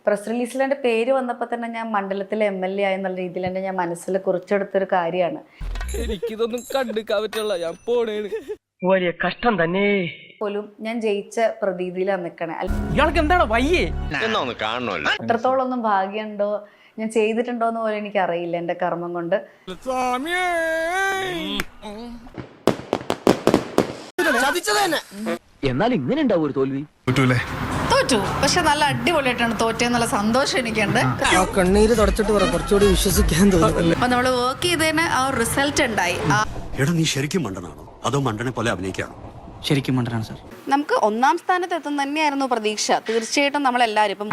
Press റിലീസിൽ എൻ്റെ പേര് വന്നപ്പോൾ തന്നെ ഞാൻ മണ്ഡലത്തിലെ MLA ആയെന്നുള്ള രീതിയിൽ തന്നെ ഞാൻ മനസ്സിൽ കുറിച്ചെടുത്തൊരു കാര്യമാണ്. എനിക്കിതൊന്നും കണ്ടുക്കാൻ പറ്റില്ല, ഞാൻ പോണേണ്. വലിയ കഷ്ടം തന്നെ. പോലും ഞാൻ ജയിച്ച പ്രതീതിയിലാണ് നിൽക്കണേ. ഇയാൾക്ക് എന്താണ് വയ്യേ? അത്രത്തോളം ഒന്നും ഭാഗ്യമുണ്ടോ, ഞാൻ ചെയ്തിട്ടുണ്ടോ എന്ന് പോലും എനിക്ക് അറിയില്ല എൻ്റെ കർമ്മം കൊണ്ട്. എന്നാൽ ഇങ്ങനെ ഉണ്ടാവും ഒരു തോൽവി. തോറ്റു, പക്ഷെ നല്ല അടിപൊളിയായിട്ടാണ് തോറ്റെന്നുള്ള സന്തോഷം എനിക്കുണ്ട്. കണ്ണീര് തുടച്ചിട്ട് പറ, കുറച്ചുകൂടി വിശ്വസിക്കാൻ തോന്നുന്നു. അപ്പൊ നമ്മള് വർക്ക് ചെയ്തതിന് ആ ഒരു റിസൾട്ട് ഉണ്ടായി. എടാ നീ ശരിക്കും മണ്ടനാണോ അതോ മണ്ടനെ പോലെ അഭിനയിക്കാണോ? ശരിക്കും മണ്ടനാണ് സാർ. നമുക്ക് 1-ാം സ്ഥാനത്ത് എത്തും തന്നെയായിരുന്നു പ്രതീക്ഷ. തീർച്ചയായിട്ടും നമ്മളെല്ലാരും ഇപ്പം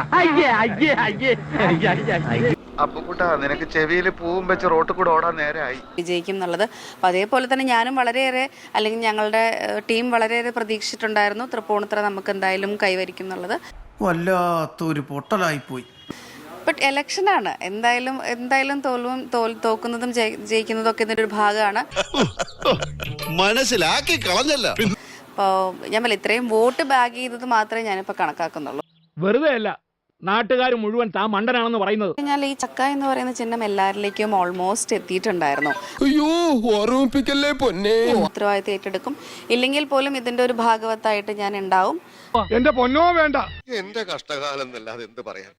അപ്പുക്കുട്ടാ, നിനക്ക് ചെവിയിൽ പൂവും വെച്ച് റോട്ടിൽ കൂടെ ഓടാൻ നേരമായി. വിജയിക്കും എന്നുള്ളത്. അപ്പം അതേപോലെ തന്നെ ഞാനും വളരെയേറെ, അല്ലെങ്കിൽ ഞങ്ങളുടെ ടീം വളരെയേറെ പ്രതീക്ഷിച്ചിട്ടുണ്ടായിരുന്നു തൃപ്പൂണിത്തുറ നമുക്ക് എന്തായാലും കൈവരിക്കും എന്നുള്ളത്. വല്ലാത്തൊരു പൊട്ടലായിപ്പോയി. ബട്ട് ഇലക്ഷനാണ്, എന്തായാലും തോക്കുന്നതും ജയിക്കുന്നതും ഒക്കെ ഇതിൻ്റെ ഒരു ഭാഗമാണ്. മനസ്സിലാക്കി കളഞ്ഞല്ല. അപ്പോൾ ഞാൻ പറയില്ല, ഇത്രയും വോട്ട് ബാഗ് ചെയ്തത് മാത്രമേ ഞാനിപ്പോൾ കണക്കാക്കുന്നുള്ളൂ. വെറുതെ അല്ല നാട്ടുകാർ മുഴുവൻ താൻ മണ്ടനാണെന്ന് പറയുന്നത്. ഞാൻ ഈ ചക്ക എന്ന് പറയുന്ന ചിഹ്നം എല്ലാവരിലേക്കും ഓൾമോസ്റ്റ് എത്തിയിട്ടുണ്ടായിരുന്നു. അയ്യോ, ഓർമ്മിപ്പിക്കല്ലേ പൊന്നെ. ഉത്തരവാദിത്തം ഏറ്റെടുക്കും, ഇല്ലെങ്കിൽ പോലും ഇതിന്റെ ഒരു ഭാഗവത്തായിട്ട് ഞാൻ ഉണ്ടാവും. എന്റെ പൊന്നോ വേണ്ട. എന്റെ കഷ്ടകാലം എന്നല്ലാതെ എന്ത് പറയാൻ.